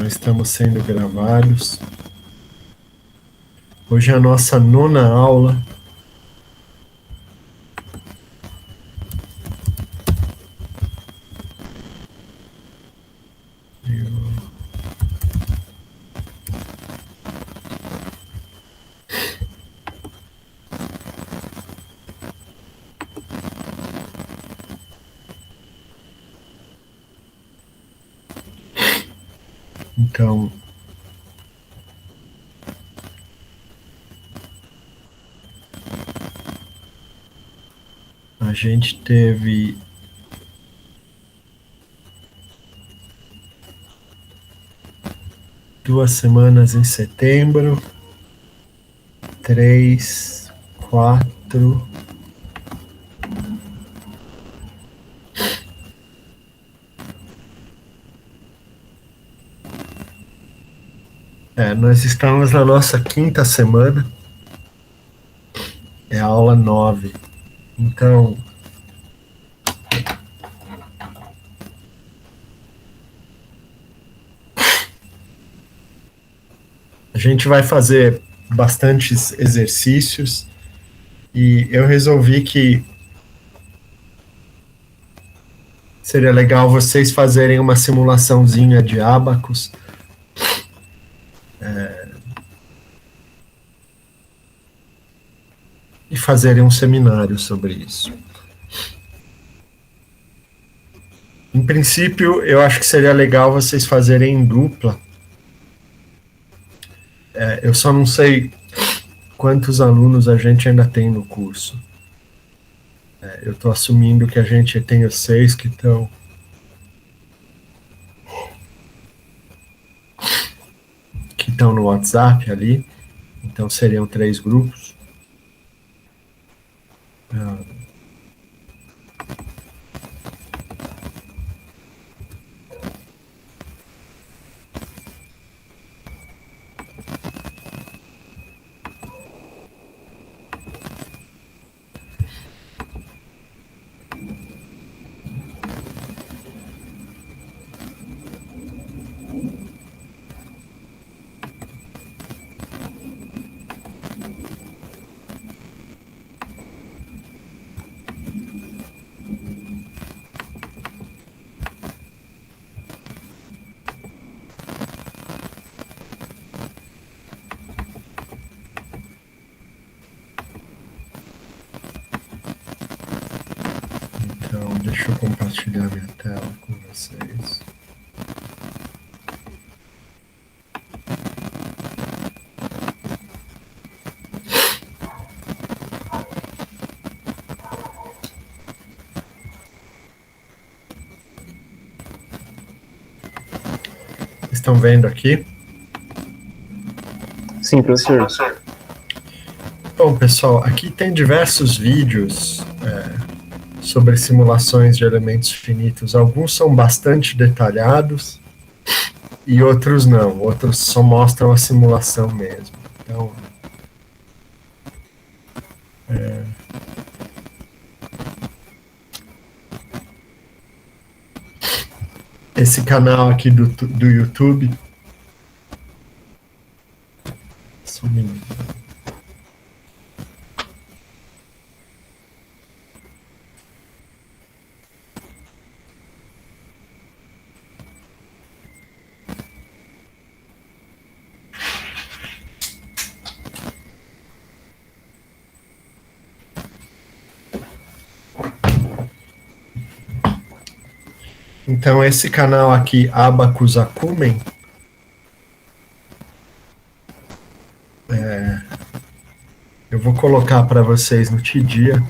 Então estamos sendo gravados. Hoje é a nossa 9ª aula. Então, a gente teve 2 semanas em setembro, 3, 4. Nós estamos na nossa 5ª semana, é a aula 9. Então, a gente vai fazer bastantes exercícios e eu resolvi que seria legal vocês fazerem uma simulaçãozinha de ábacos. E fazerem um seminário sobre isso. Em princípio, eu acho que seria legal vocês fazerem em dupla. Eu só não sei quantos alunos a gente ainda tem no curso. Eu estou assumindo que a gente tem os 6 que estão no WhatsApp ali. Então seriam 3 grupos. Então, deixa eu compartilhar minha tela com vocês. Estão vendo aqui? Sim, professor. Bom, pessoal, aqui tem diversos vídeos sobre simulações de elementos finitos. Alguns são bastante detalhados e outros não. Outros só mostram a simulação mesmo. Então, esse canal aqui do YouTube. Só um minuto. Então, esse canal aqui, Abacus Acumen, eu vou colocar para vocês no Tidia.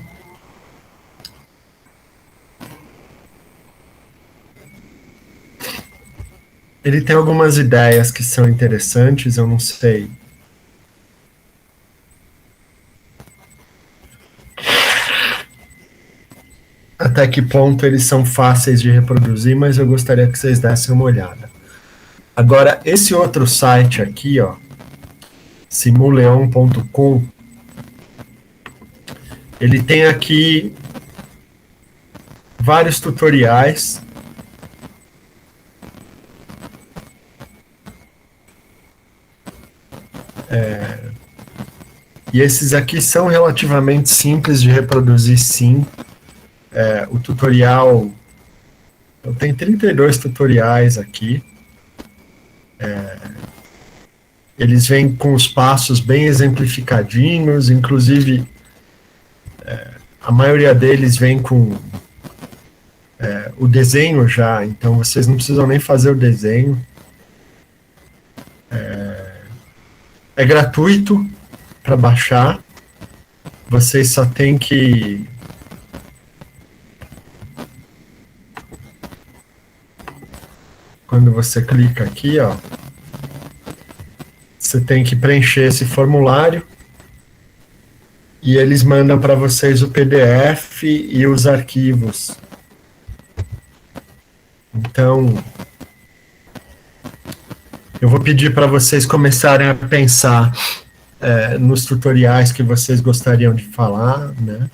Ele tem algumas ideias que são interessantes, eu não sei. Até que ponto eles são fáceis de reproduzir, mas eu gostaria que vocês dessem uma olhada. Agora, esse outro site aqui, ó, simuleon.com, ele tem aqui vários tutoriais E esses aqui são relativamente simples de reproduzir, sim. O tutorial, eu tenho 32 tutoriais aqui. Eles vêm com os passos bem exemplificadinhos, inclusive a maioria deles vem com o desenho já, então vocês não precisam nem fazer o desenho. É gratuito para baixar, vocês só tem que quando você clica aqui, ó, você tem que preencher esse formulário e eles mandam para vocês o PDF e os arquivos. Então, eu vou pedir para vocês começarem a pensar nos tutoriais que vocês gostariam de falar, né?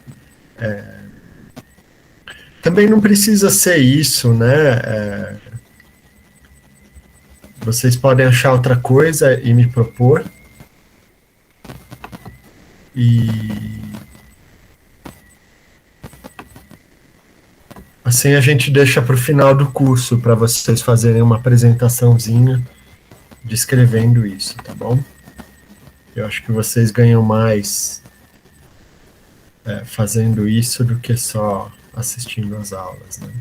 Também não precisa ser isso, né? Vocês podem achar outra coisa e me propor. E assim a gente deixa para o final do curso para vocês fazerem uma apresentaçãozinha descrevendo isso, tá bom? Eu acho que vocês ganham mais fazendo isso do que só assistindo às aulas, né?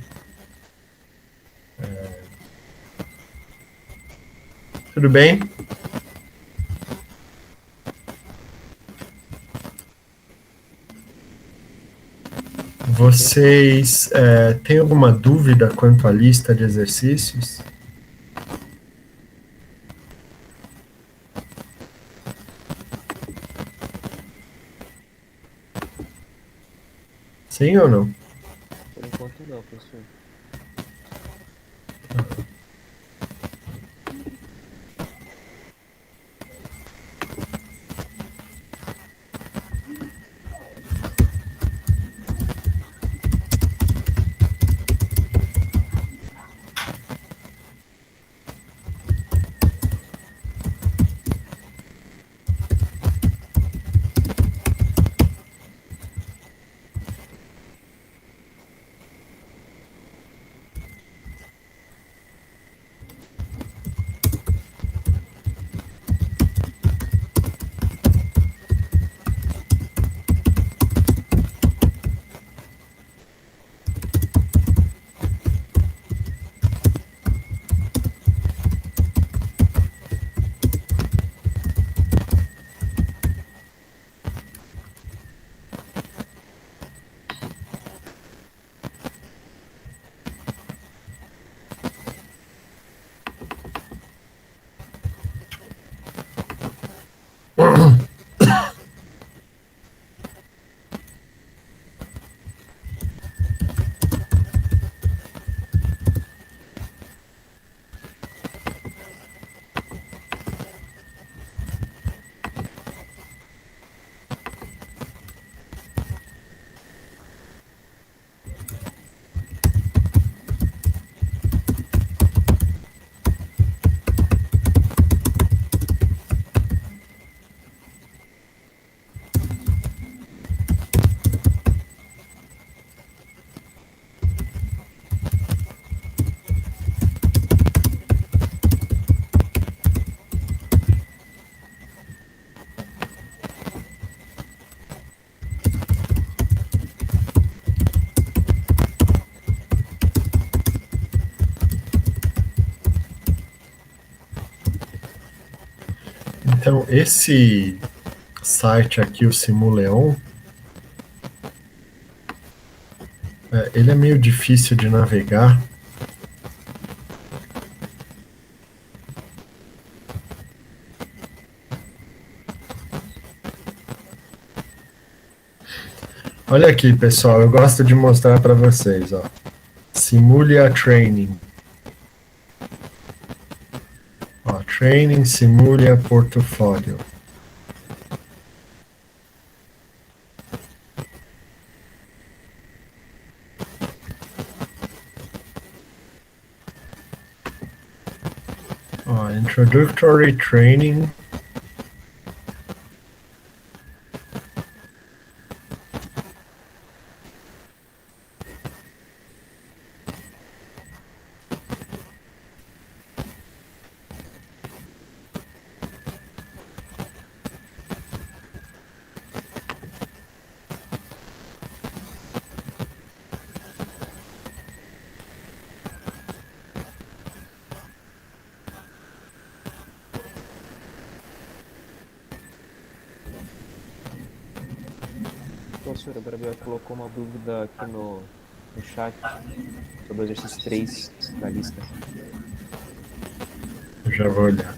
Tudo bem? Vocês têm alguma dúvida quanto à lista de exercícios? Sim ou não? Por enquanto não, professor. Então, esse site aqui, o Simuleon, ele é meio difícil de navegar. Olha aqui, pessoal, eu gosto de mostrar para vocês, ó. Simulia Training. Ó, Training Simulia Portfólio. Ó, Introductory Training. professor, a Gabriela colocou uma dúvida aqui no chat sobre o exercício 3 da lista. Eu já vou olhar.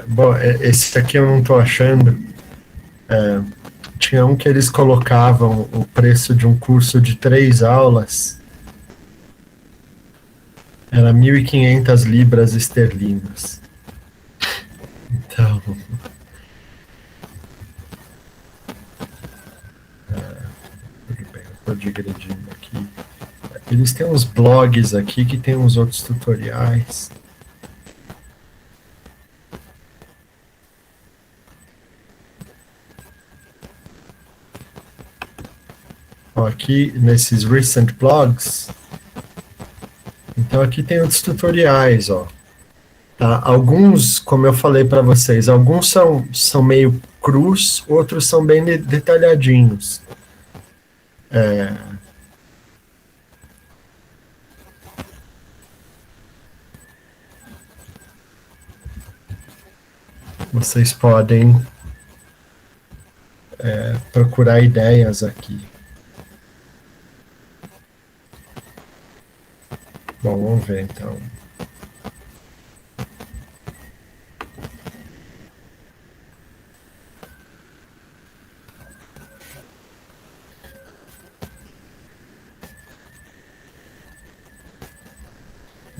Bom, esse aqui eu não estou achando. Tinha um que eles colocavam o preço de um curso de 3 aulas, era 1.500 libras esterlinas. Então, tudo bem, eu estou digredindo aqui. Eles têm uns blogs aqui que tem uns outros tutoriais. Ó, aqui nesses recent blogs, então aqui tem outros tutoriais, ó. Tá? Alguns, como eu falei para vocês, alguns são meio crus, outros são bem detalhadinhos. Vocês podem procurar ideias aqui. Bom, vamos ver então.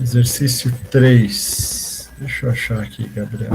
Exercício 3. Deixa eu achar aqui, Gabriel.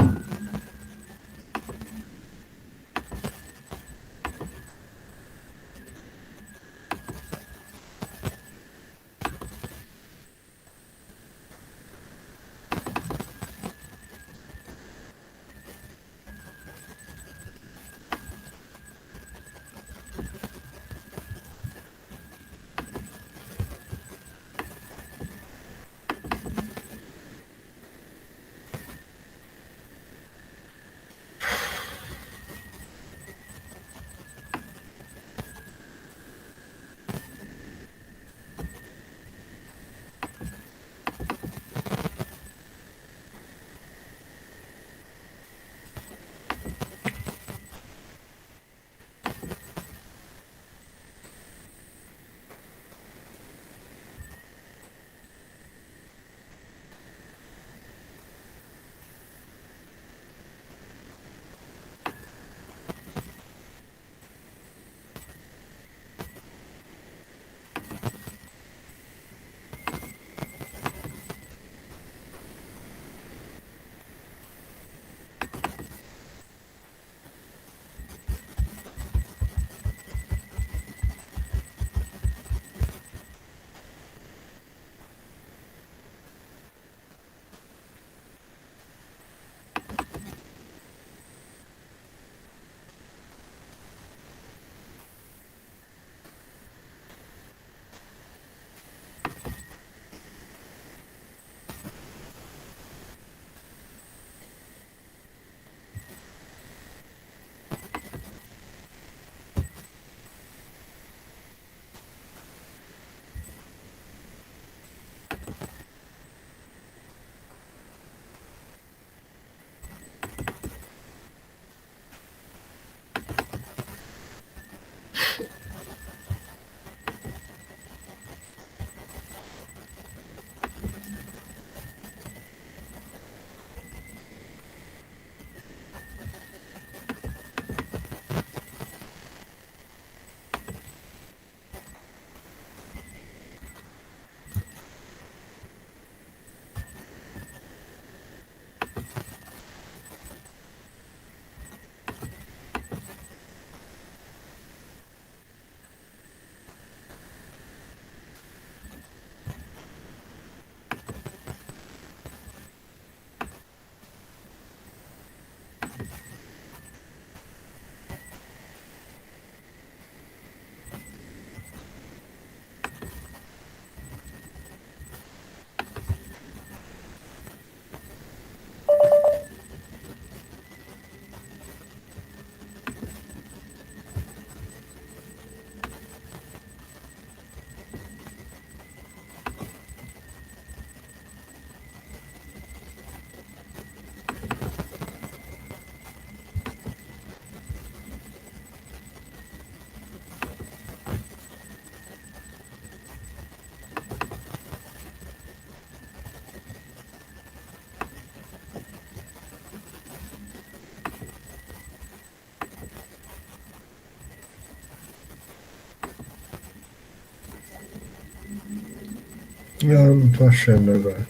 Não tô achando agora.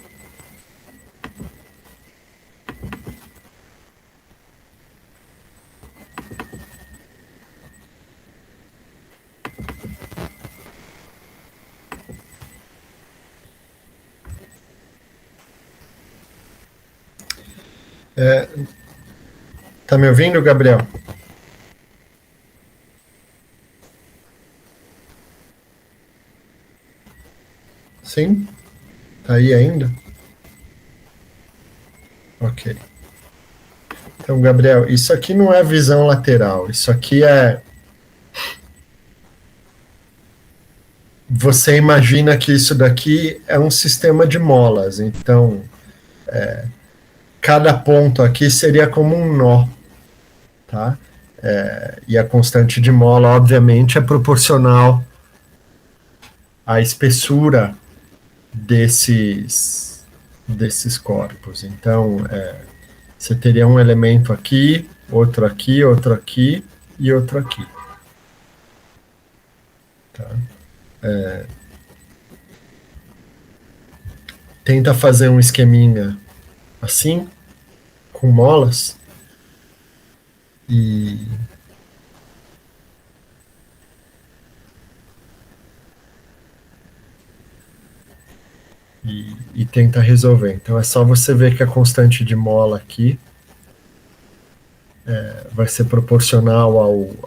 É, tá me ouvindo, Gabriel? Sim? Tá aí ainda? Ok. Então, Gabriel, isso aqui não é visão lateral. Isso aqui é. Você imagina que isso daqui é um sistema de molas. Então, cada ponto aqui seria como um nó, tá? E a constante de mola, obviamente, é proporcional à espessura desses corpos. Então, você teria um elemento aqui, outro aqui e outro aqui. Tá? Tenta fazer um esqueminha assim, com molas, e, e tenta resolver. Então é só você ver que a constante de mola aqui vai ser proporcional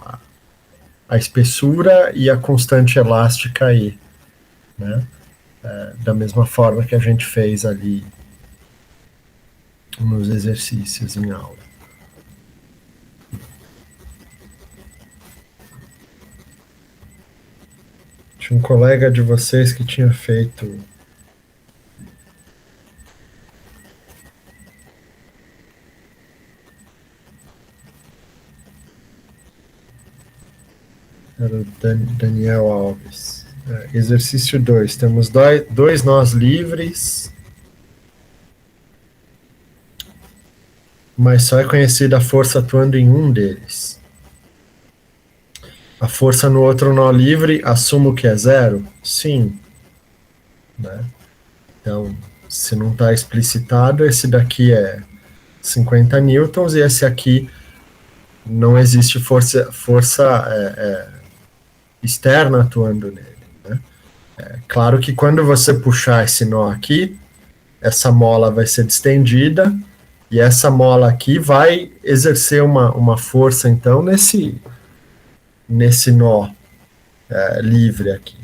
à espessura e a constante elástica aí, né? Da mesma forma que a gente fez ali nos exercícios em aula. Tinha um colega de vocês que tinha feito. Era o Daniel Alves. Exercício 2. Temos dois nós livres, mas só é conhecida a força atuando em um deles. A força no outro nó livre, assumo que é zero? Sim. Né? Então, se não está explicitado, esse daqui é 50 newtons e esse aqui não existe força externa atuando nele. Né? Claro que quando você puxar esse nó aqui, essa mola vai ser distendida e essa mola aqui vai exercer uma força, então, nesse nó livre aqui.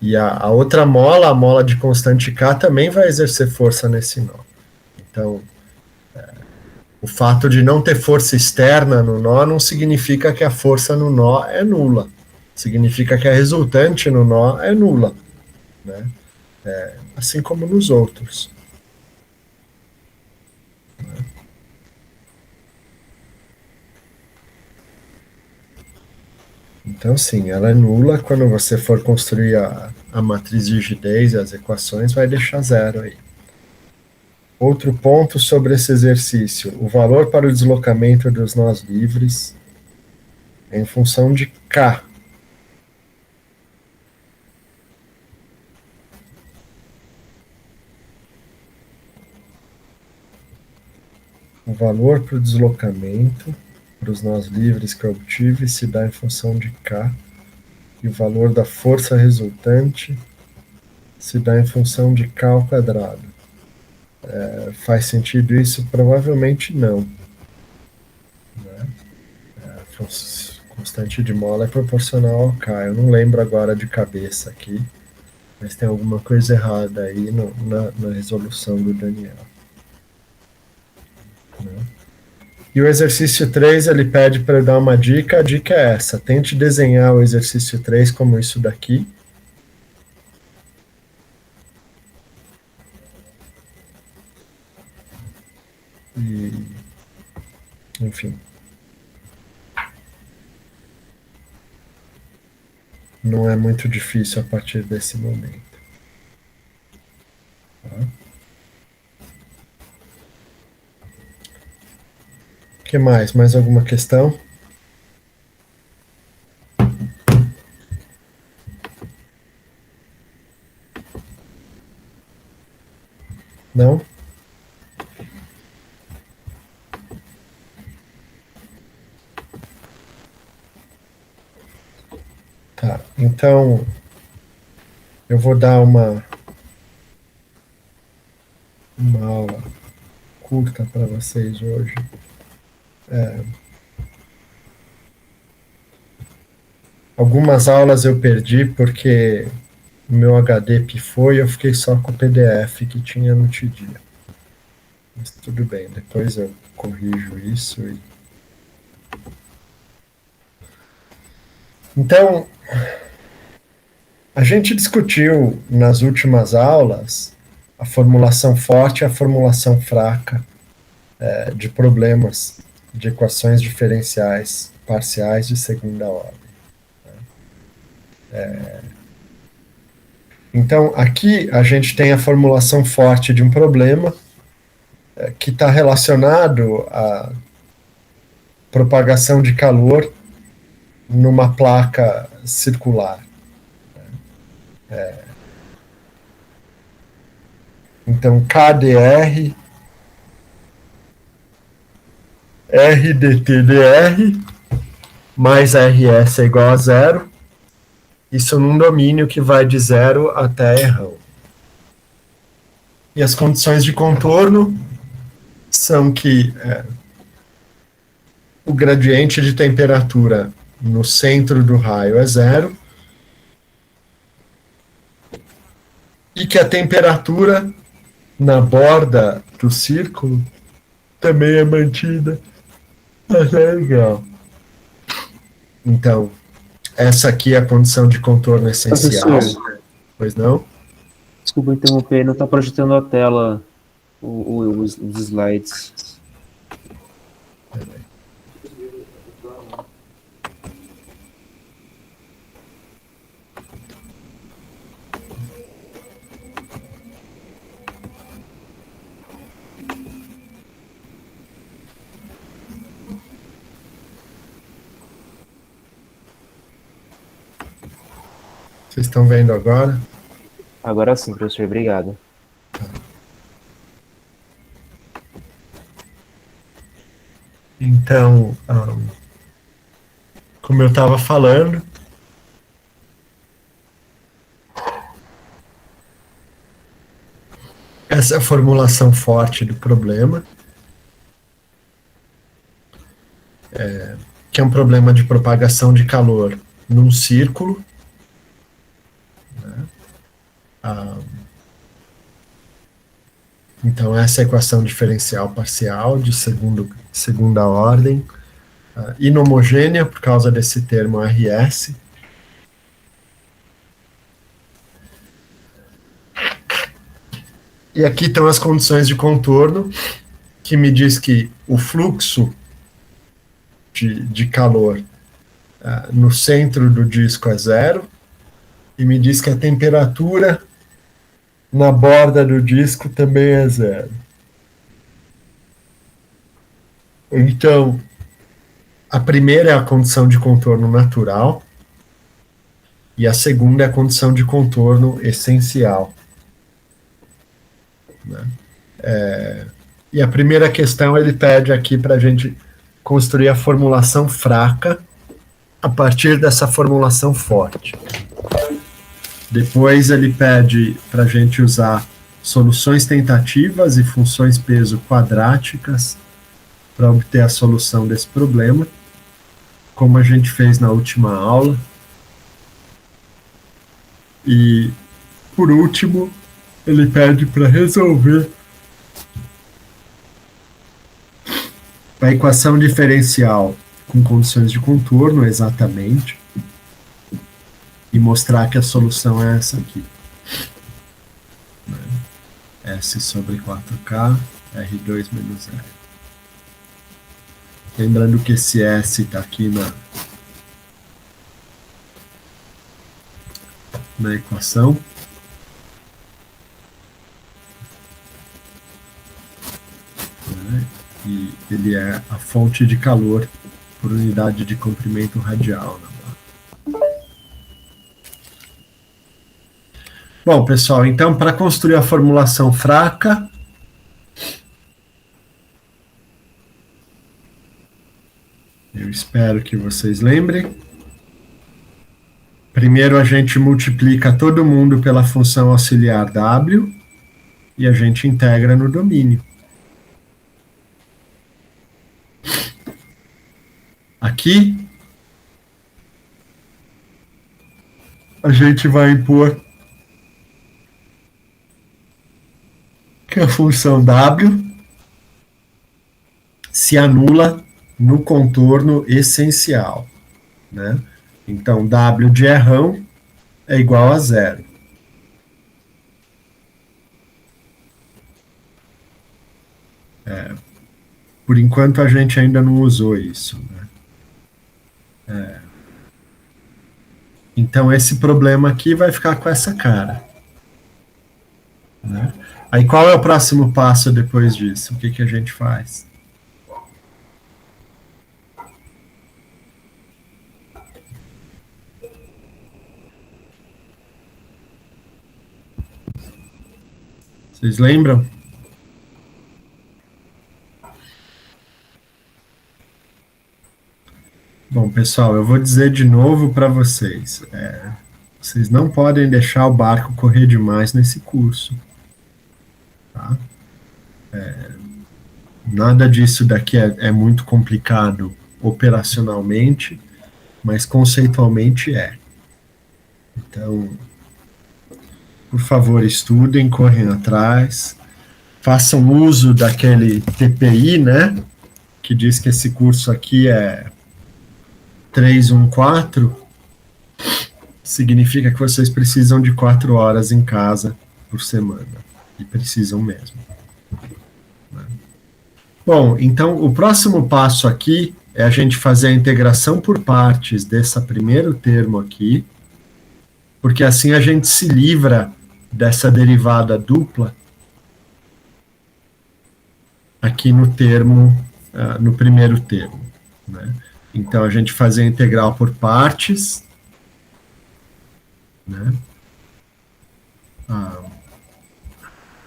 E a outra mola, a mola de constante K, também vai exercer força nesse nó. Então, o fato de não ter força externa no nó não significa que a força no nó é nula. Significa que a resultante no nó é nula. Né? Assim como nos outros. Então, sim, ela é nula. Quando você for construir a matriz de rigidez e as equações, vai deixar zero aí. Outro ponto sobre esse exercício: o valor para o deslocamento dos nós livres é em função de K. O valor para o deslocamento para os nós livres que eu obtive se dá em função de K. E o valor da força resultante se dá em função de K ao quadrado. Faz sentido isso? Provavelmente não. Né? A constante de mola é proporcional ao K. Eu não lembro agora de cabeça aqui, mas tem alguma coisa errada aí na resolução do Daniel. Né? E o exercício 3, ele pede para eu dar uma dica. A dica é essa: tente desenhar o exercício 3 como isso daqui. E, enfim. Não é muito difícil a partir desse momento. Tá? O que mais? Mais alguma questão? Não? Tá, então eu vou dar uma aula curta para vocês hoje. Algumas aulas eu perdi porque o meu HD pifou e eu fiquei só com o PDF que tinha no dia. Mas tudo bem, depois eu corrijo isso. Então, a gente discutiu nas últimas aulas a formulação forte e a formulação fraca de problemas de equações diferenciais parciais de segunda ordem. Então, aqui a gente tem a formulação forte de um problema que está relacionado à propagação de calor numa placa circular. Então, KdR, RdTdR, mais RS é igual a zero, isso num domínio que vai de zero até R. E as condições de contorno são que o gradiente de temperatura no centro do raio é zero e que a temperatura na borda do círculo também é mantida a 0 grau. Então, essa aqui é a condição de contorno essencial. Professor, Pois não? desculpa interromper, não está projetando a tela os slides. Vocês estão vendo agora? Agora sim, professor, obrigado. Então, como eu estava falando, essa é a formulação forte do problema, que é um problema de propagação de calor num círculo. Então, essa é a equação diferencial parcial de segunda ordem, inhomogênea por causa desse termo RS. E aqui estão as condições de contorno, que me diz que o fluxo de calor no centro do disco é zero, e me diz que a temperatura na borda do disco também é zero. Então, a primeira é a condição de contorno natural, e a segunda é a condição de contorno essencial. Né? E a primeira questão ele pede aqui para a gente construir a formulação fraca a partir dessa formulação forte. Depois ele pede para a gente usar soluções tentativas e funções peso quadráticas para obter a solução desse problema, como a gente fez na última aula. E, por último, ele pede para resolver a equação diferencial com condições de contorno, exatamente, e mostrar que a solução é essa aqui. S sobre 4K, R2 menos R. Lembrando que esse S está aqui na equação. E ele é a fonte de calor por unidade de comprimento radial. Bom, pessoal, então para construir a formulação fraca, Eu espero que vocês lembrem. Primeiro a gente multiplica todo mundo pela função auxiliar W e a gente integra no domínio. Aqui a gente vai impor que a função W se anula no contorno essencial, né? Então, W de errão é igual a zero. Por enquanto, a gente ainda não usou isso, né? Então, esse problema aqui vai ficar com essa cara, né? Aí, qual é o próximo passo depois disso? O que, que a gente faz? Vocês lembram? Bom, pessoal, eu vou dizer de novo para vocês. Vocês não podem deixar o barco correr demais nesse curso. Tá? Nada disso daqui é muito complicado operacionalmente, mas conceitualmente é. Então, por favor, estudem, correm atrás, façam uso daquele TPI, né? Que diz que esse curso aqui é 314, significa que vocês precisam de 4 horas em casa por semana. E precisam mesmo. Bom, então o próximo passo aqui é a gente fazer a integração por partes desse primeiro termo aqui, porque assim a gente se livra dessa derivada dupla aqui no termo, no primeiro termo, né? Então a gente fazer a integral por partes, né?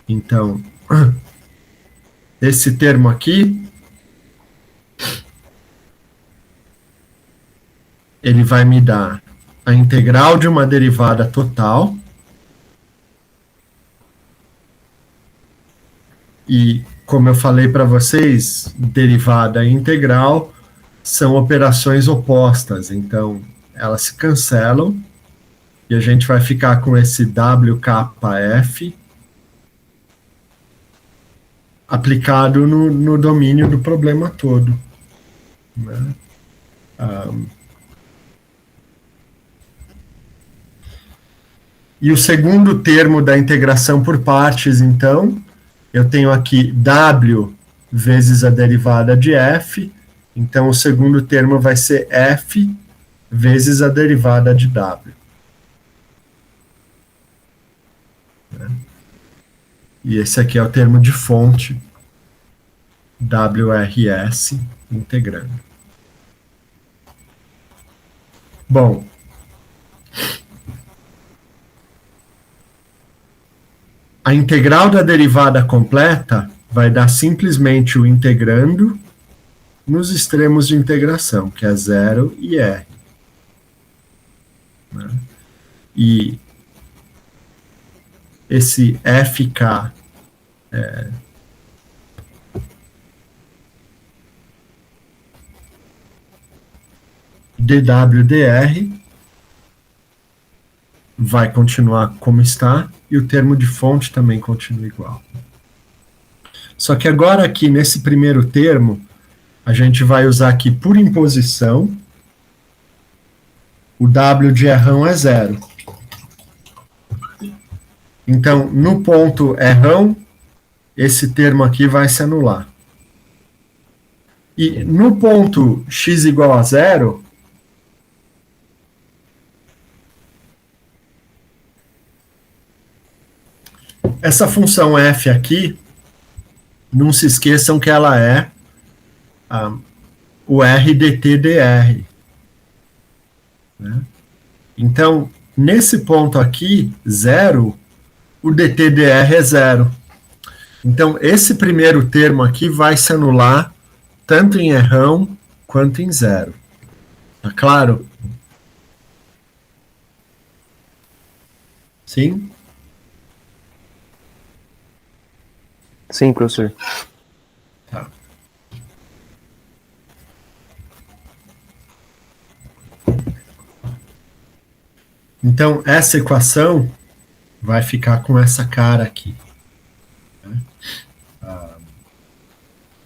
Então, esse termo aqui, ele vai me dar a integral de uma derivada total e, como eu falei para vocês, derivada e integral são operações opostas, então elas se cancelam e a gente vai ficar com esse WKF aplicado no domínio do problema todo, né? E o segundo termo da integração por partes, então, eu tenho aqui W vezes a derivada de F, então o segundo termo vai ser F vezes a derivada de W. E esse aqui é o termo de fonte, WRS integrando. Bom, a integral da derivada completa vai dar simplesmente o integrando nos extremos de integração, que é 0 e R. Né? E esse FK dWdr vai continuar como está e o termo de fonte também continua igual. Só que agora aqui nesse primeiro termo a gente vai usar aqui por imposição o W de errão é 0. Então, no ponto errão, esse termo aqui vai se anular. E no ponto x igual a 0, essa função f aqui, não se esqueçam que ela é o r dt dr. Né? Então, nesse ponto aqui, 0, o dt dr é 0. Então, esse primeiro termo aqui vai se anular tanto em errão quanto em zero. Tá claro? Sim? Sim, professor. Tá. Então, essa equação vai ficar com essa cara aqui. Né?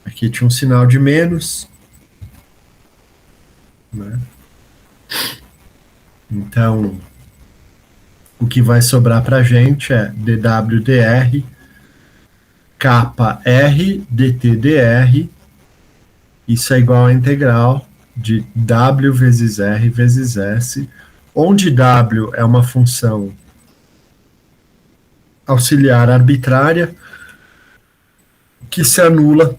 Aqui tinha um sinal de menos. Né? Então, o que vai sobrar para a gente é dWdr, kappa r dtdr, isso é igual à integral de w vezes r vezes s, onde w é uma função auxiliar arbitrária que se anula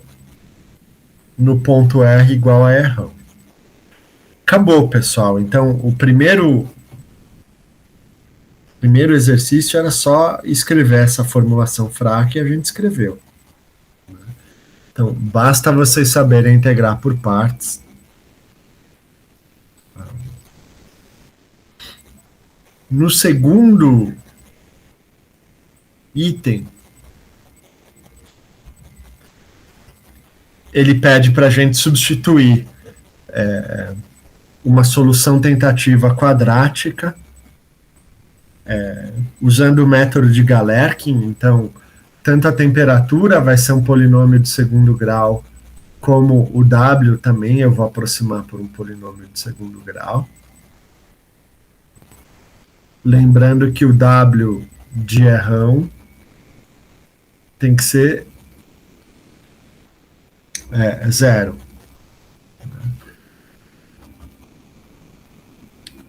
no ponto r igual a r. Acabou, pessoal. Então, o primeiro exercício era só escrever essa formulação fraca e a gente escreveu. Então, basta vocês saberem integrar por partes. No segundo item, ele pede para a gente substituir uma solução tentativa quadrática usando o método de Galerkin. Então, tanto a temperatura vai ser um polinômio de segundo grau, como o W também eu vou aproximar por um polinômio de segundo grau. Lembrando que o W de errão tem que ser zero.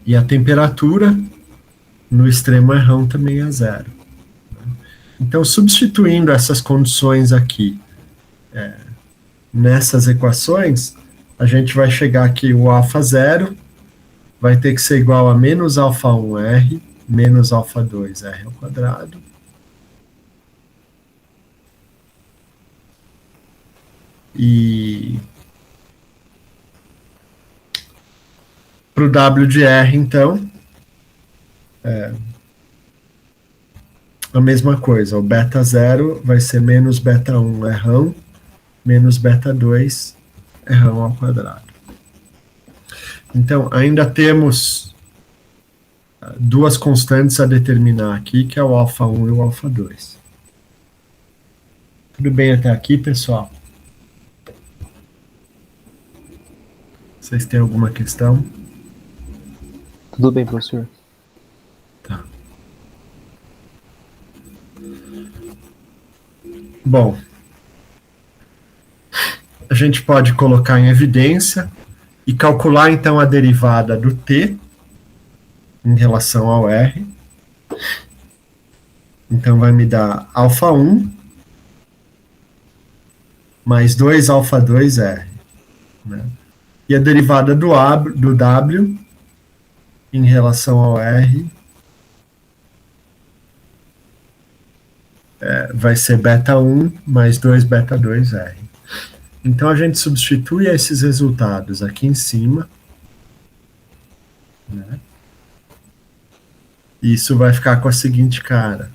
E a temperatura no extremo errão também é zero. Então, substituindo essas condições aqui nessas equações, a gente vai chegar aqui, o alfa zero vai ter que ser igual a menos alfa 1r menos alfa 2r ao quadrado. E para o W de R, então, a mesma coisa. O beta 0 vai ser menos beta 1 errão, menos beta 2 errão ao quadrado. Então, ainda temos duas constantes a determinar aqui, que é o alfa 1 e o alfa 2. Tudo bem até aqui, pessoal? Vocês têm alguma questão? Tudo bem, professor. Tá. Bom, a gente pode colocar em evidência e calcular então a derivada do t em relação ao r. Então vai me dar alfa 1 mais 2 alfa 2r. Né? E a derivada do w em relação ao r vai ser beta 1 mais 2 beta 2r. Então a gente substitui esses resultados aqui em cima. Né? E isso vai ficar com a seguinte cara.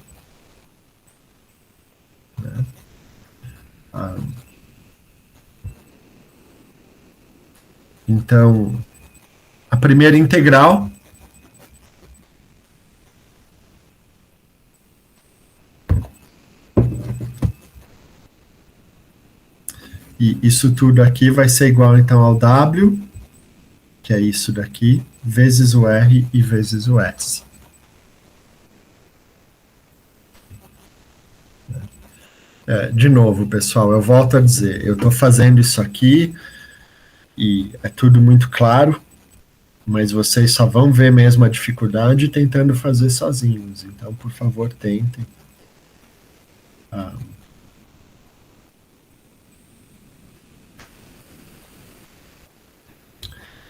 Né? Então, a primeira integral e isso tudo aqui vai ser igual então ao W, que é isso daqui, vezes o R e vezes o S. De novo, pessoal, eu volto a dizer, eu estou fazendo isso aqui e é tudo muito claro, mas vocês só vão ver mesmo a dificuldade tentando fazer sozinhos. Então, por favor, tentem.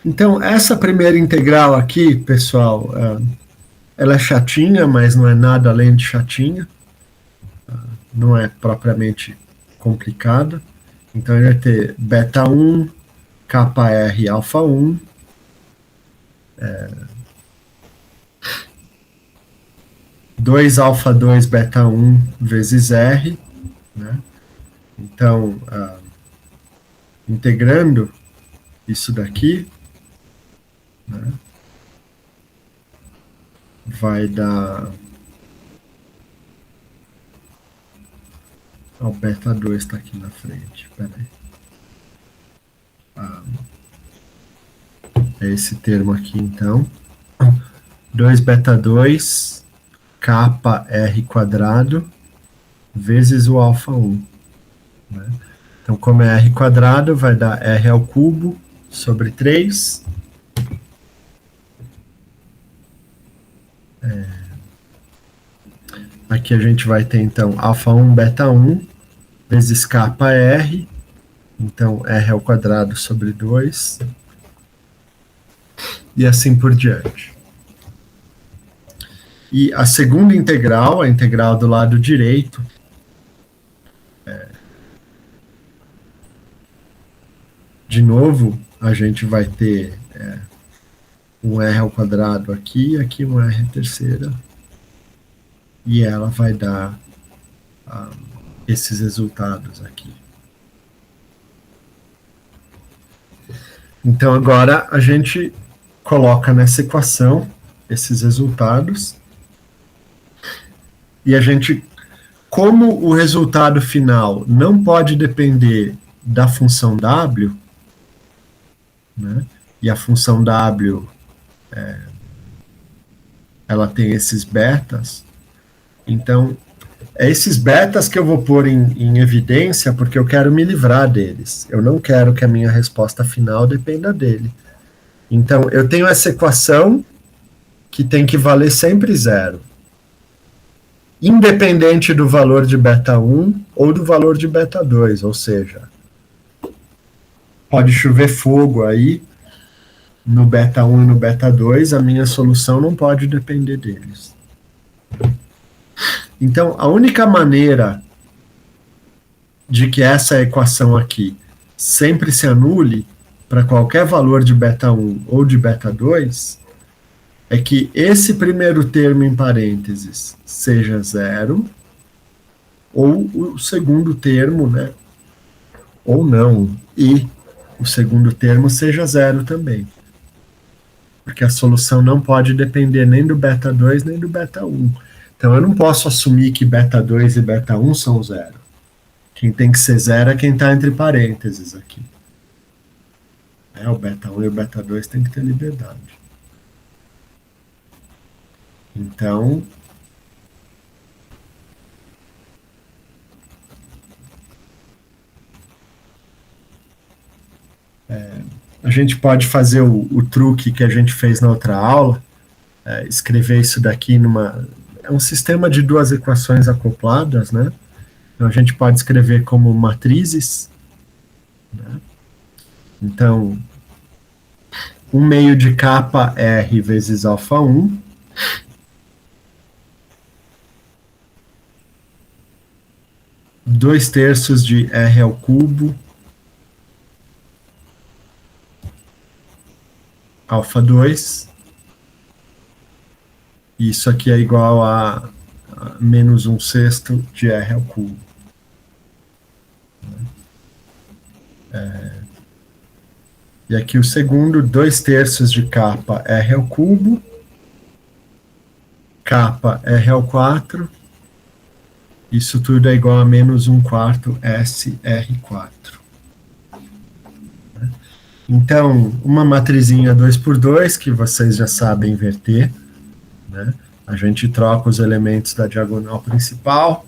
Então, essa primeira integral aqui, pessoal, ela é chatinha, mas não é nada além de chatinha. Não é propriamente complicada. Então, ele vai ter beta 1 kappa R alfa 1, dois alfa 2 beta 1 vezes R, né? Então, integrando isso daqui, né, vai dar... O beta 2 está aqui na frente, peraí. É esse termo aqui, então. 2 beta 2 kappa R quadrado vezes o alfa 1. Né? Então, como é R quadrado, vai dar R ao cubo sobre 3. Aqui a gente vai ter, então, alfa 1 beta 1 vezes kappa R. Então, R ao quadrado sobre 2. E assim por diante. E a segunda integral, a integral do lado direito, de novo, a gente vai ter um R ao quadrado aqui, aqui um R terceira, e ela vai dar esses resultados aqui. Então agora a gente coloca nessa equação esses resultados, e a gente, como o resultado final não pode depender da função W, né, e a função W ela tem esses betas, então é esses betas que eu vou pôr em evidência porque eu quero me livrar deles. Eu não quero que a minha resposta final dependa dele. Então, eu tenho essa equação que tem que valer sempre zero, independente do valor de beta 1 ou do valor de beta 2, ou seja, pode chover fogo aí no beta 1 e no beta 2, a minha solução não pode depender deles. Então, a única maneira de que essa equação aqui sempre se anule para qualquer valor de beta 1 ou de beta 2 é que esse primeiro termo em parênteses seja zero, ou o segundo termo, né, ou não, e o segundo termo seja zero também. Porque a solução não pode depender nem do beta 2 nem do beta 1. Então eu não posso assumir que beta 2 e beta 1 são zero. Quem tem que ser zero é quem está entre parênteses aqui. O beta 1 e o beta 2 tem que ter liberdade. Então, a gente pode fazer o truque que a gente fez na outra aula, escrever isso daqui numa... É um sistema de duas equações acopladas, né? Então, a gente pode escrever como matrizes, né? Então, 1 meio de kappa R vezes alfa 1, dois terços de R ao cubo, alfa 2, isso aqui é igual a menos 1 sexto de R ao cubo. E aqui o segundo, 2 terços de kappa R ao cubo, kappa R ao 4, isso tudo é igual a menos 1 quarto SR4. Então, uma matrizinha 2x2, que vocês já sabem inverter, né? A gente troca os elementos da diagonal principal,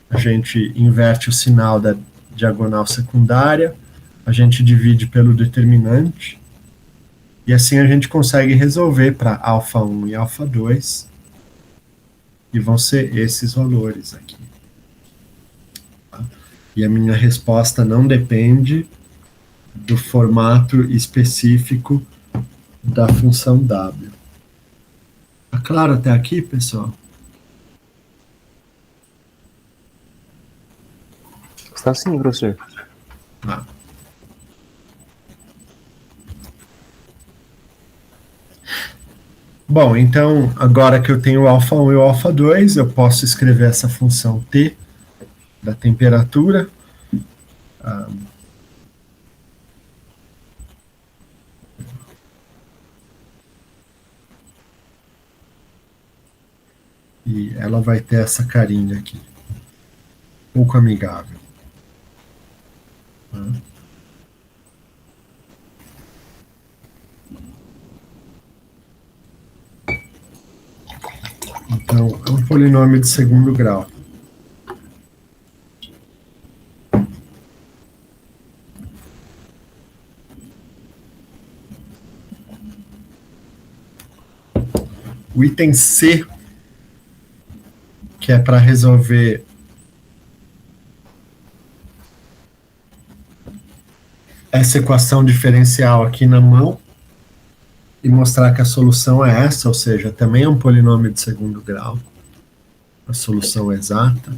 a gente inverte o sinal da diagonal secundária, a gente divide pelo determinante, e assim a gente consegue resolver para alfa 1 e alfa 2, e vão ser esses valores aqui. Tá? E a minha resposta não depende do formato específico da função W. Tá claro até aqui, pessoal? Está sim, professor. Ah. Bom, então, agora que eu tenho o α1 e o α2, eu posso escrever essa função t da temperatura. E ela vai ter essa carinha aqui, pouco amigável. Então, é um polinômio de segundo grau. O item C, que é para resolver essa equação diferencial aqui na mão e mostrar que a solução é essa, ou seja, também é um polinômio de segundo grau, a solução exata.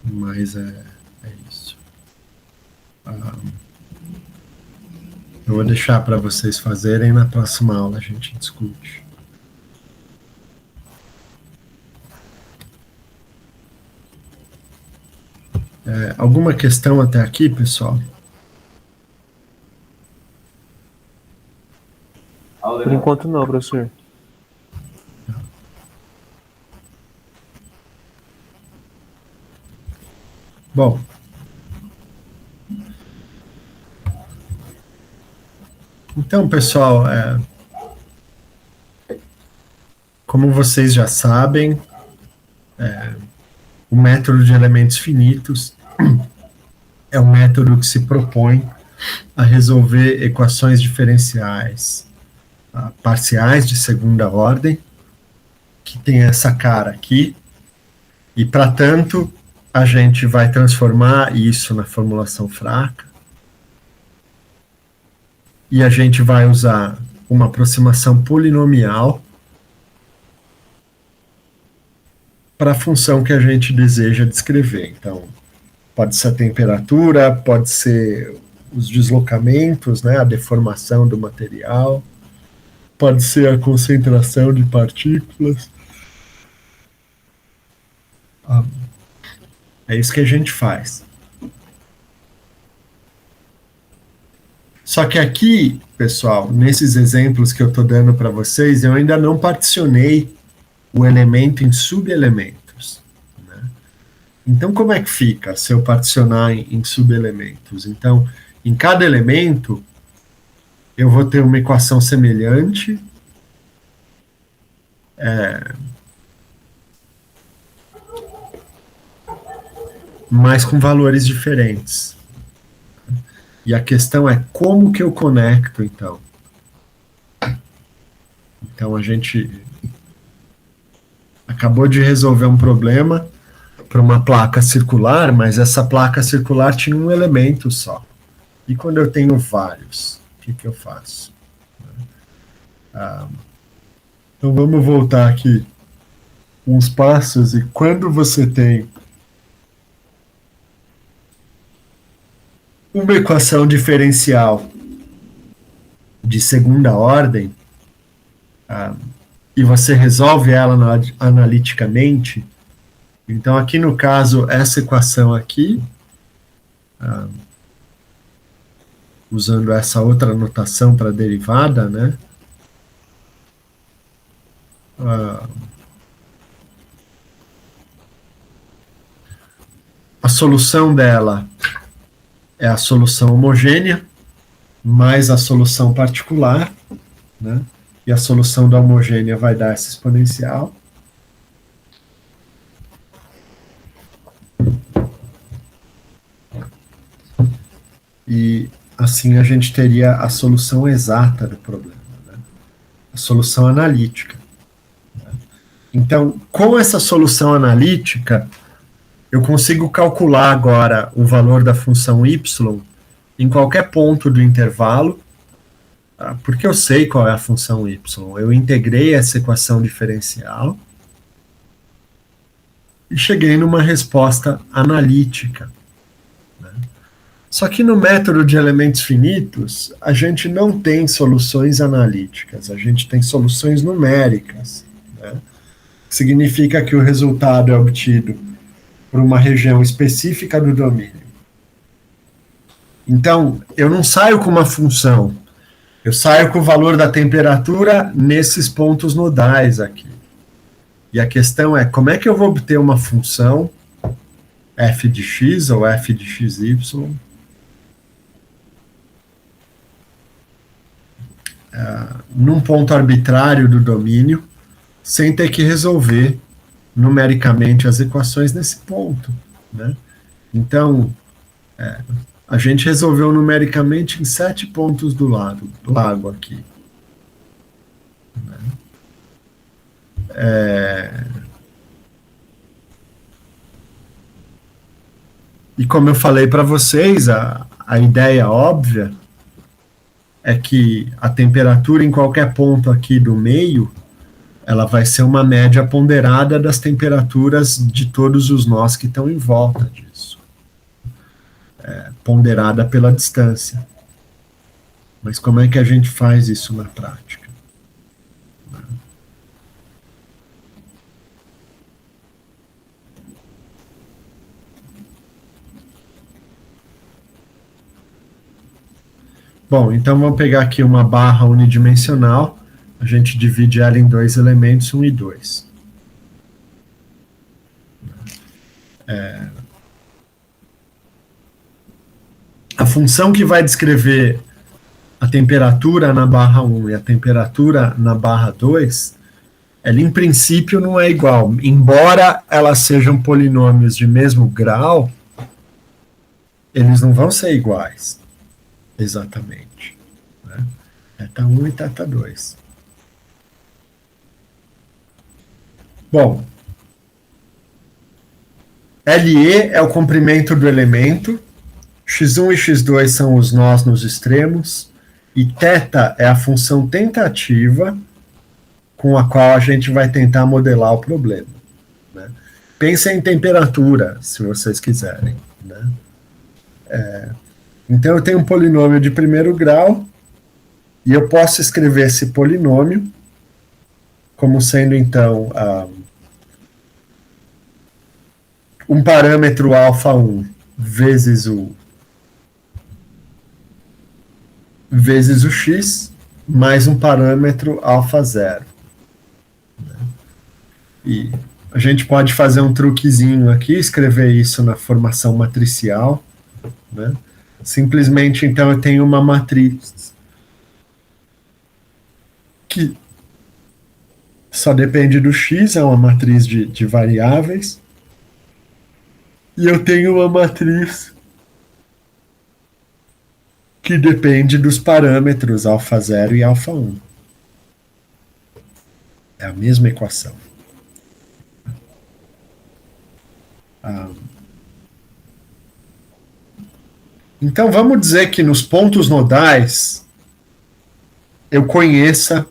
Mas é isso. Eu vou deixar para vocês fazerem, na próxima aula a gente discute. Alguma questão até aqui, pessoal? Por enquanto não, professor. Bom, então, pessoal, como vocês já sabem, o método de elementos finitos é um método que se propõe a resolver equações diferenciais parciais de segunda ordem, que tem essa cara aqui, e, para tanto, a gente vai transformar isso na formulação fraca, e a gente vai usar uma aproximação polinomial para a função que a gente deseja descrever. Então, pode ser a temperatura, pode ser os deslocamentos, né, a deformação do material, pode ser a concentração de partículas. É isso que a gente faz. Só que aqui, pessoal, nesses exemplos que eu estou dando para vocês, eu ainda não particionei o elemento em subelementos. Né? Então, como é que fica se eu particionar em subelementos? Então, em cada elemento, eu vou ter uma equação semelhante, mas com valores diferentes. E a questão é como que eu conecto, então. Então, a gente acabou de resolver um problema para uma placa circular, mas essa placa circular tinha um elemento só. E quando eu tenho vários, o que eu faço? Então, vamos voltar aqui uns passos, e quando você tem uma equação diferencial de segunda ordem, e você resolve ela analiticamente, então aqui no caso, essa equação aqui, usando essa outra notação para derivada, né, a solução dela é a solução homogênea, mais a solução particular, né? E a solução da homogênea vai dar essa exponencial. E assim a gente teria a solução exata do problema, né? A solução analítica. Né? Então, com essa solução analítica, eu consigo calcular agora o valor da função y em qualquer ponto do intervalo, Porque eu sei qual é a função y. Eu integrei essa equação diferencial e cheguei numa resposta analítica. Só que no método de elementos finitos, a gente não tem soluções analíticas, a gente tem soluções numéricas. Né? Significa que o resultado é obtido por uma região específica do domínio. Então, eu não saio com uma função, eu saio com o valor da temperatura nesses pontos nodais aqui. E a questão é, como é que eu vou obter uma função f de x ou f de xy num ponto arbitrário do domínio, sem ter que resolver numericamente as equações nesse ponto. Né? Então, a gente resolveu numericamente em 7 pontos do lago aqui. E como eu falei para vocês, a ideia óbvia é que a temperatura em qualquer ponto aqui do meio, ela vai ser uma média ponderada das temperaturas de todos os nós que estão em volta disso. Ponderada pela distância. Mas como é que a gente faz isso na prática? Bom, então vamos pegar aqui uma barra unidimensional, a gente divide ela em dois elementos, 1 e 2. A função que vai descrever a temperatura na barra 1 e a temperatura na barra 2, ela em princípio não é igual. Embora elas sejam polinômios de mesmo grau, eles não vão ser iguais. Exatamente. Né? Θ 1 e θ 2. Bom, LE é o comprimento do elemento, x1 e x2 são os nós nos extremos, e θ é a função tentativa com a qual a gente vai tentar modelar o problema. Né? Pensem em temperatura, se vocês quiserem. Né? Então eu tenho um polinômio de primeiro grau e eu posso escrever esse polinômio como sendo então um parâmetro α1 vezes o x mais um parâmetro α0. E a gente pode fazer um truquezinho aqui, escrever isso na formação matricial. Né? Simplesmente, então, eu tenho uma matriz que só depende do x, é uma matriz de variáveis. E eu tenho uma matriz que depende dos parâmetros α0 e α1. É a mesma equação. Então vamos dizer que nos pontos nodais eu conheça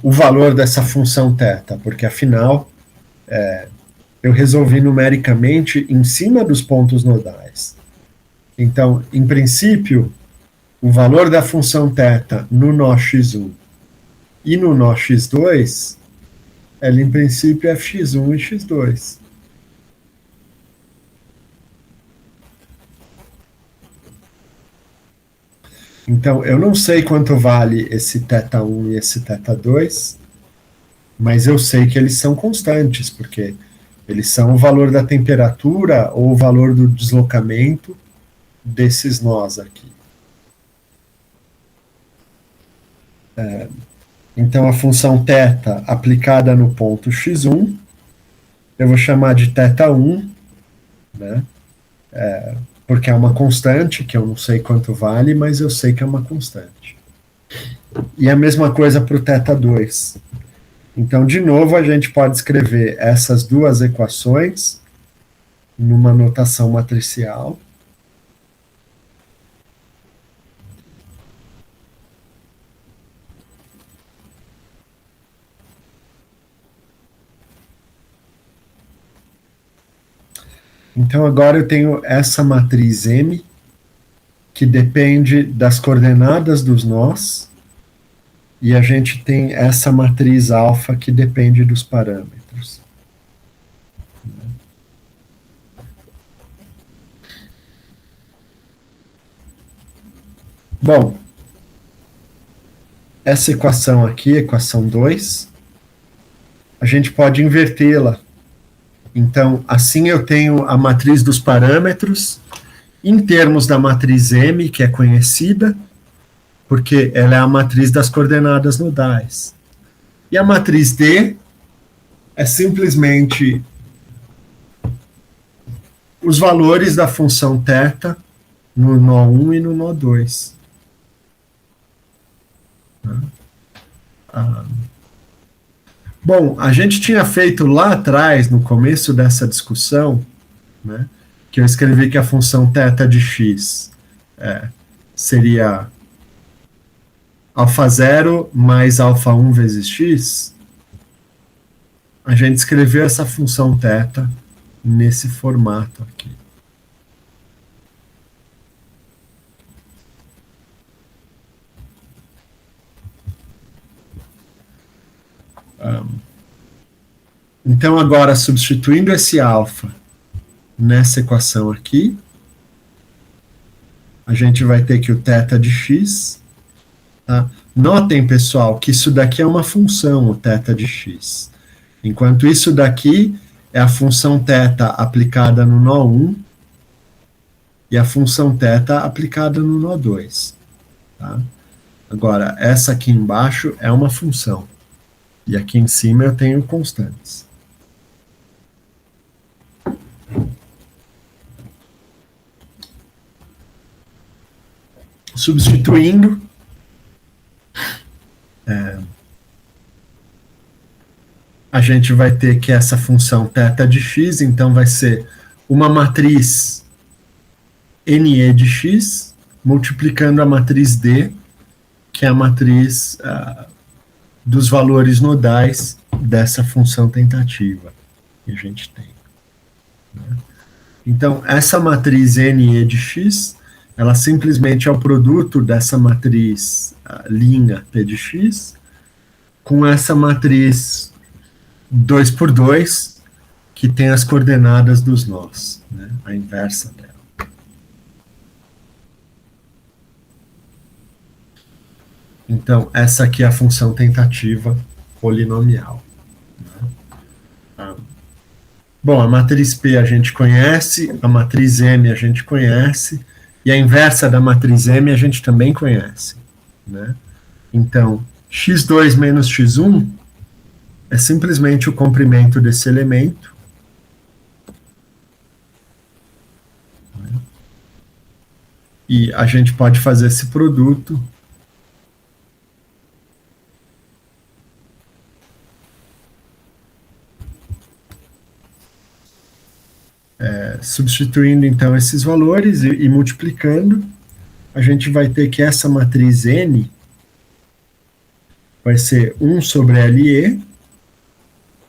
o valor dessa função θ, porque afinal eu resolvi numericamente em cima dos pontos nodais. Então, em princípio, o valor da função θ no nó x1 e no nó x2, ela em princípio é x1 e x2. Então, eu não sei quanto vale esse θ1 e esse θ2, mas eu sei que eles são constantes, porque eles são o valor da temperatura ou o valor do deslocamento desses nós aqui. Então, a função θ aplicada no ponto x1, eu vou chamar de θ1, né? Porque é uma constante, que eu não sei quanto vale, mas eu sei que é uma constante. E a mesma coisa para o θ2. Então, de novo, a gente pode escrever essas duas equações numa notação matricial. Então agora eu tenho essa matriz M, que depende das coordenadas dos nós, e a gente tem essa matriz alfa que depende dos parâmetros. Bom, essa equação aqui, equação 2, a gente pode invertê-la. Então, assim eu tenho a matriz dos parâmetros em termos da matriz M, que é conhecida, porque ela é a matriz das coordenadas nodais. E a matriz D é simplesmente os valores da função θ no nó 1 e no nó 2. Bom, a gente tinha feito lá atrás, no começo dessa discussão, né, que eu escrevi que a função θ de x seria α0 mais α1 vezes x. A gente escreveu essa função θ nesse formato aqui. Então, agora, substituindo esse alfa nessa equação aqui, a gente vai ter que o θ de x. Tá? Notem, pessoal, que isso daqui é uma função, o θ de x. Enquanto isso daqui é a função θ aplicada no nó 1 e a função θ aplicada no nó 2. Tá? Agora, essa aqui embaixo é uma função. E aqui em cima eu tenho constantes. Substituindo, a gente vai ter que essa função θ de x, então vai ser uma matriz NE de x, multiplicando a matriz D, que é a matriz dos valores nodais dessa função tentativa que a gente tem. Né? Então, essa matriz NE de x, ela simplesmente é o produto dessa matriz linha P de x com essa matriz 2 por 2, que tem as coordenadas dos nós, né? A inversa dela. Então, essa aqui é a função tentativa polinomial. Né? Bom, a matriz P a gente conhece, a matriz M a gente conhece, e a inversa da matriz M a gente também conhece. Né? Então, x2 menos x1 é simplesmente o comprimento desse elemento. E a gente pode fazer esse produto substituindo então esses valores e multiplicando, a gente vai ter que essa matriz N vai ser 1 sobre LE,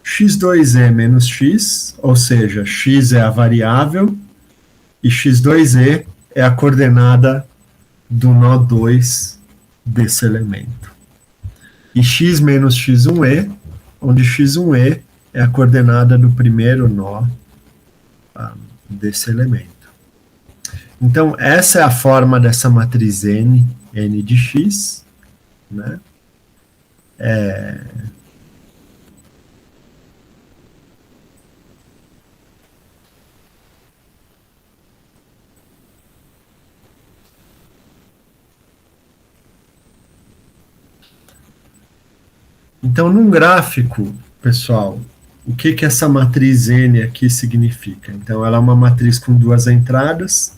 x2e menos x, ou seja, x é a variável, e x2e é a coordenada do nó 2 desse elemento. E x menos x1e, onde x1e é a coordenada do primeiro nó desse elemento. Então, essa é a forma dessa matriz N, N de x, né? Então, num gráfico, pessoal, o que essa matriz N aqui significa? Então, ela é uma matriz com duas entradas.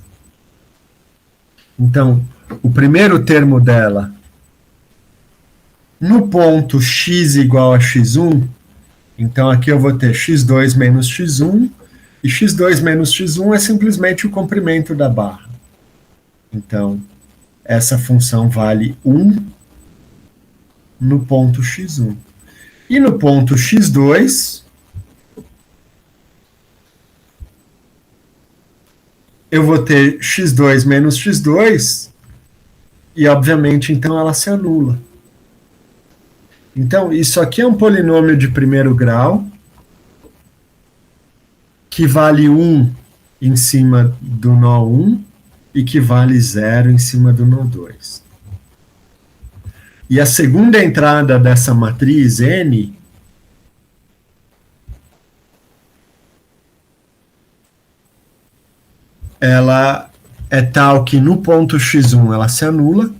Então, o primeiro termo dela, no ponto x igual a x1, então aqui eu vou ter x2 menos x1, e x2 menos x1 é simplesmente o comprimento da barra. Então, essa função vale 1 no ponto x1. E no ponto x2, eu vou ter x2 menos x2, e obviamente então ela se anula. Então isso aqui é um polinômio de primeiro grau, que vale 1 em cima do nó 1 e que vale 0 em cima do nó 2. E a segunda entrada dessa matriz N ela é tal que no ponto x1 ela se anula.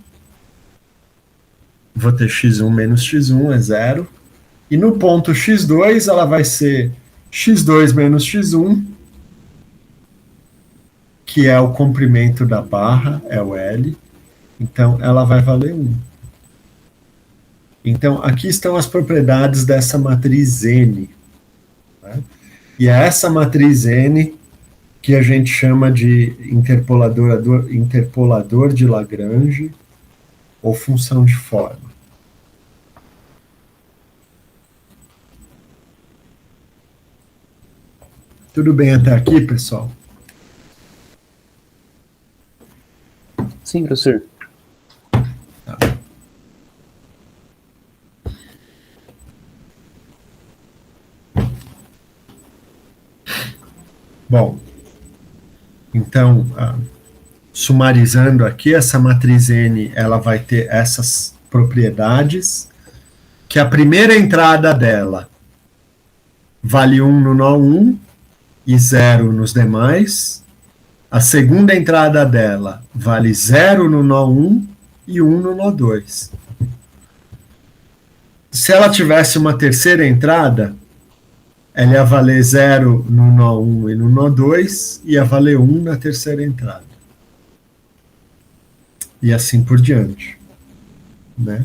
Vou ter x1 menos x1 é 0. E no ponto x2 ela vai ser x2 menos x1, que é o comprimento da barra, é o L. Então ela vai valer 1. Então aqui estão as propriedades dessa matriz N. Né? E é essa matriz N que a gente chama de interpolador de Lagrange ou função de forma. Tudo bem até aqui, pessoal? Sim, professor. Tá. Bom, então, sumarizando aqui, essa matriz N ela vai ter essas propriedades, que a primeira entrada dela vale 1 no nó 1 e 0 nos demais. A segunda entrada dela vale 0 no nó 1 e 1 no nó 2. Se ela tivesse uma terceira entrada, ela ia valer 0 no nó 1 e no nó 2, e ia valer 1 na terceira entrada. E assim por diante. Né?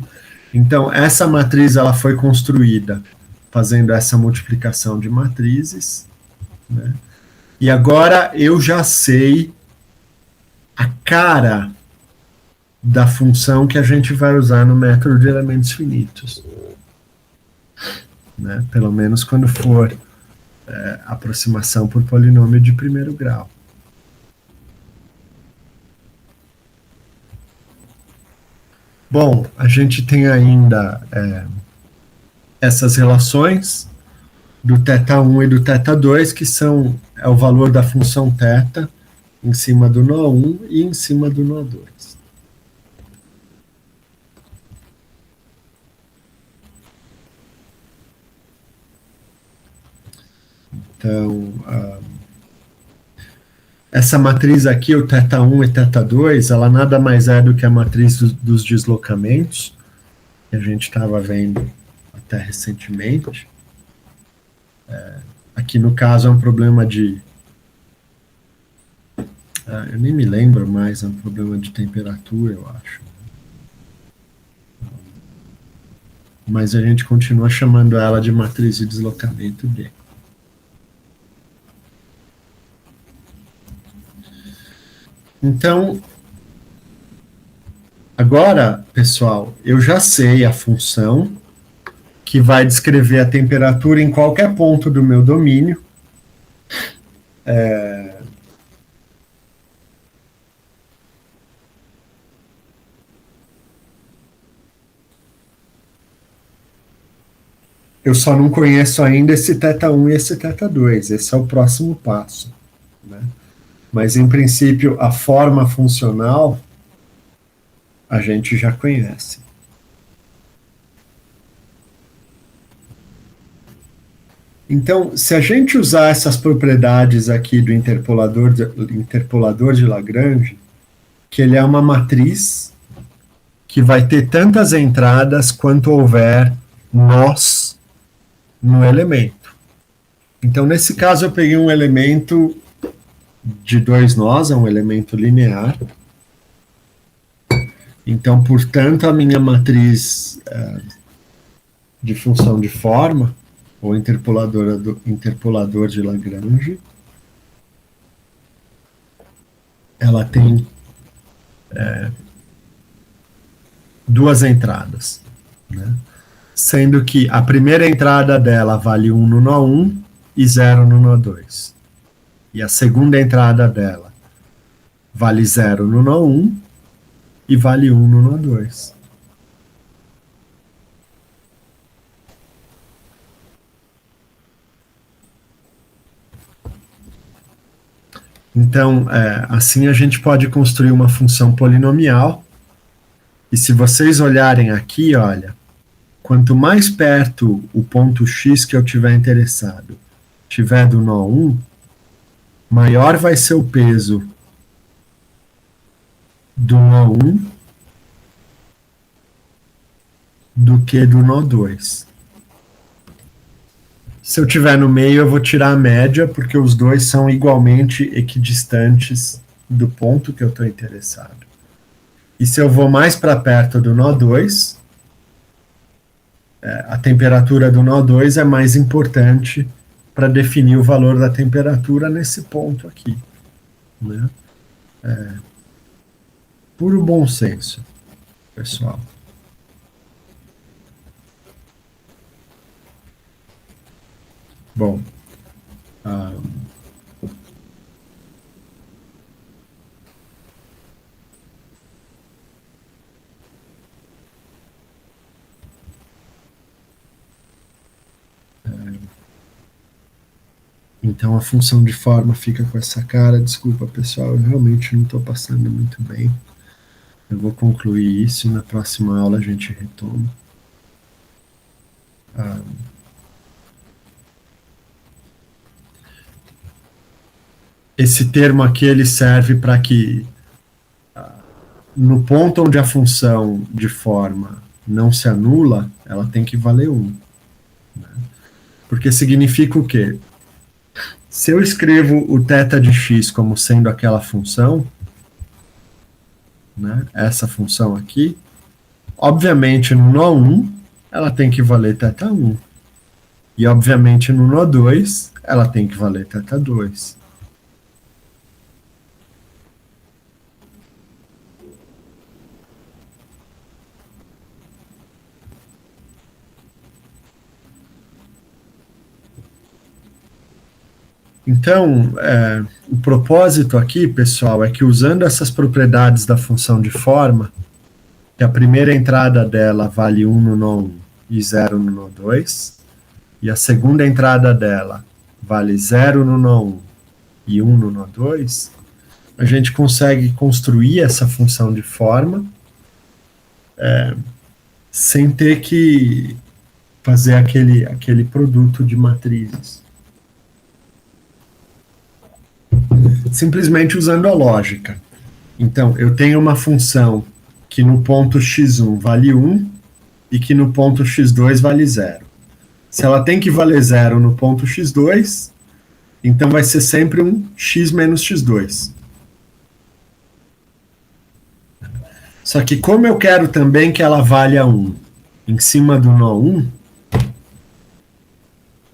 Então, essa matriz ela foi construída fazendo essa multiplicação de matrizes. Né? E agora eu já sei a cara da função que a gente vai usar no método de elementos finitos. Né? Pelo menos quando for aproximação por polinômio de primeiro grau. Bom, a gente tem ainda essas relações do θ1 e do θ2, que é o valor da função θ em cima do nó 1 e em cima do nó 2. Então, essa matriz aqui, o θ1 e θ2, ela nada mais é do que a matriz dos deslocamentos, que a gente estava vendo até recentemente. Aqui no caso é um problema de... eu nem me lembro mais, é um problema de temperatura, eu acho. Mas a gente continua chamando ela de matriz de deslocamento D. Então, agora, pessoal, eu já sei a função que vai descrever a temperatura em qualquer ponto do meu domínio. Eu só não conheço ainda esse θ1 e esse θ2. Esse é o próximo passo. Né? Mas, em princípio, a forma funcional a gente já conhece. Então, se a gente usar essas propriedades aqui do interpolador de Lagrange, que ele é uma matriz que vai ter tantas entradas quanto houver nós no elemento. Então, nesse caso, eu peguei um elemento de 2 nós, é um elemento linear. Então, portanto, a minha matriz de função de forma, ou interpolador de Lagrange, ela tem duas entradas, né? Sendo que a primeira entrada dela vale 1 no nó 1 e 0 no nó 2. E a segunda entrada dela vale 0 no nó 1 e vale 1 no nó 2. Então, assim a gente pode construir uma função polinomial. E se vocês olharem aqui, olha, quanto mais perto o ponto x que eu tiver interessado tiver do nó 1, maior vai ser o peso do nó 1 do que do nó 2. Se eu tiver no meio, eu vou tirar a média, porque os dois são igualmente equidistantes do ponto que eu estou interessado. E se eu vou mais para perto do nó 2, a temperatura do nó 2 é mais importante para definir o valor da temperatura nesse ponto aqui. Né? Puro bom senso, pessoal. Bom, então a função de forma fica com essa cara. Desculpa, pessoal, eu realmente não estou passando muito bem. Eu vou concluir isso e na próxima aula a gente retoma. Esse termo aqui ele serve para que no ponto onde a função de forma não se anula, ela tem que valer 1. Né? Porque significa o quê? Se eu escrevo o θ de x como sendo aquela função, né, essa função aqui, obviamente no nó 1 ela tem que valer θ1. E obviamente no nó 2 ela tem que valer θ2. Então, o propósito aqui, pessoal, é que usando essas propriedades da função de forma, que a primeira entrada dela vale 1 no nó 1 e 0 no nó 2, e a segunda entrada dela vale 0 no nó 1 e 1 no nó 2, a gente consegue construir essa função de forma sem ter que fazer aquele produto de matrizes. Simplesmente usando a lógica. Então, eu tenho uma função que no ponto x1 vale 1 e que no ponto x2 vale 0. Se ela tem que valer 0 no ponto x2, então vai ser sempre um x menos x2. Só que como eu quero também que ela valha 1 em cima do nó 1,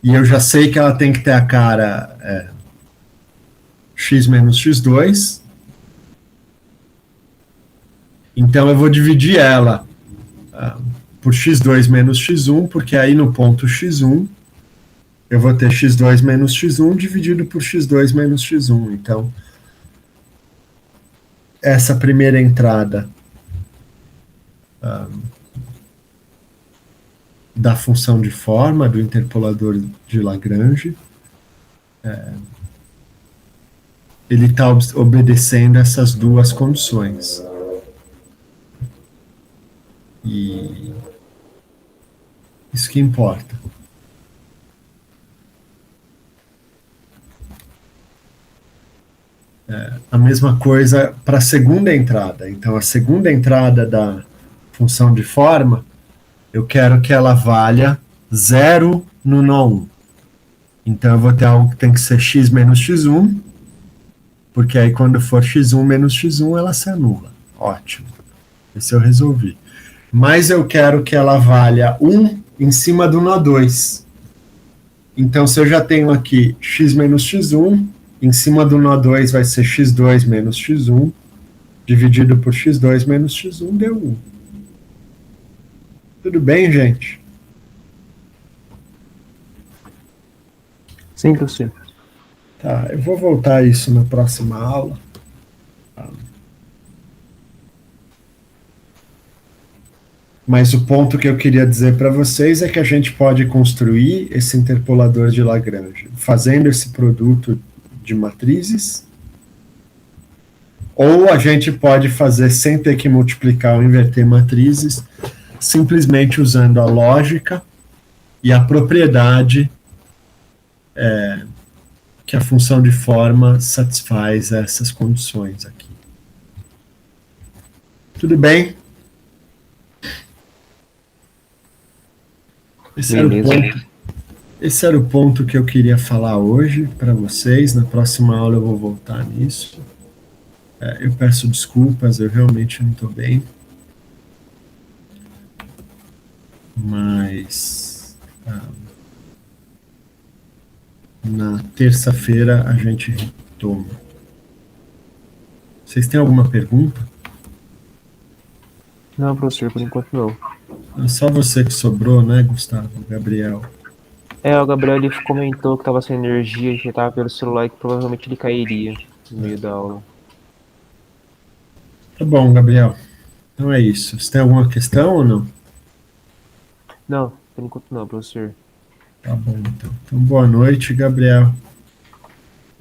e eu já sei que ela tem que ter a cara x menos x2, então eu vou dividir ela por x2 menos x1, porque aí no ponto x1 eu vou ter x2 menos x1 dividido por x2 menos x1. Então, essa primeira entrada da função de forma, do interpolador de Lagrange, ele está obedecendo essas duas condições. E isso que importa. A mesma coisa para a segunda entrada. Então, a segunda entrada da função de forma, eu quero que ela valha 0 no nó 1. Então, eu vou ter algo que tem que ser x menos x1, porque aí quando for x1 menos x1, ela se anula. Ótimo. Esse eu resolvi. Mas eu quero que ela valha 1 em cima do nó 2. Então, se eu já tenho aqui x menos x1, em cima do nó 2 vai ser x2 menos x1, dividido por x2 menos x1, deu 1. Tudo bem, gente? Sim, professor. Tá, eu vou voltar a isso na próxima aula. Mas o ponto que eu queria dizer para vocês é que a gente pode construir esse interpolador de Lagrange fazendo esse produto de matrizes, ou a gente pode fazer sem ter que multiplicar ou inverter matrizes, simplesmente usando a lógica e a propriedade que a função de forma satisfaz essas condições aqui. Tudo bem? Esse era o ponto que eu queria falar hoje para vocês. Na próxima aula eu vou voltar nisso. Eu peço desculpas, eu realmente não estou bem. Mas na terça-feira a gente retoma. Vocês têm alguma pergunta? Não, professor, por enquanto não. É só você que sobrou, né, Gustavo? Gabriel. O Gabriel ele comentou que tava sem energia, que tava pelo celular e que provavelmente ele cairia no meio da aula. Tá bom, Gabriel. Então é isso. Você tem alguma questão ou não? Não, por enquanto não, professor. Tá bom, então. Então boa noite, Gabriel.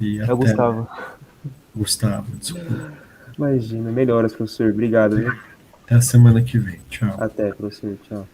E É o até. Gustavo. Gustavo, desculpa. Imagina, melhoras, professor. Obrigado, viu? Até a semana que vem. Tchau. Até, professor. Tchau.